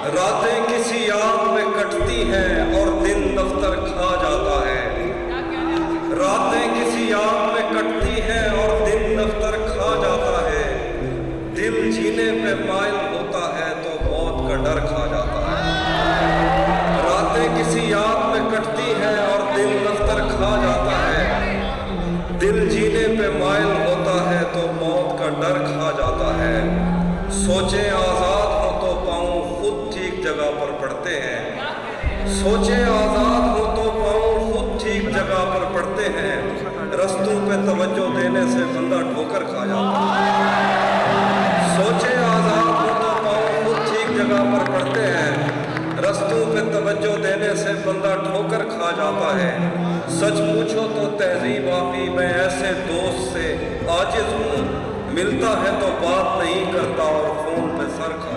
راتیں کسی یاد میں کٹتی ہیں اور دن دفتر کھا جاتا ہے۔ راتیں کسی یاد میں کٹتی ہیں اور دن دفتر کھا جاتا ہے۔ دل جینے پہ مائل ہوتا ہے تو موت کا ڈر کھا جاتا ہے۔ راتیں کسی یاد میں کٹتی ہیں اور دن دفتر کھا جاتا ہے۔ دل جینے پہ مائل ہوتا ہے تو موت کا ڈر کھا جاتا ہے۔ سوچیں آزاد ہو تو پاؤں خود ٹھیک جگہ پر پڑتے ہیں۔ سوچیں آزاد ہو تو پاؤں خود ٹھیک جگہ پر پڑتے ہیں۔ رستوں پہ توجہ دینے سے بندہ ٹھوکر کھا جاتا ہے۔ سوچیں آزاد ہو تو پاؤں خود ٹھیک جگہ پر پڑتے ہیں۔ رستوں پہ توجہ دینے سے بندہ ٹھوکر کھا جاتا ہے۔ سچ پوچھو تو تہذیب آفی میں ایسے دوست سے عاجز ہوں، ملتا ہے تو بات نہیں کرتا اور فون پہ سر کھا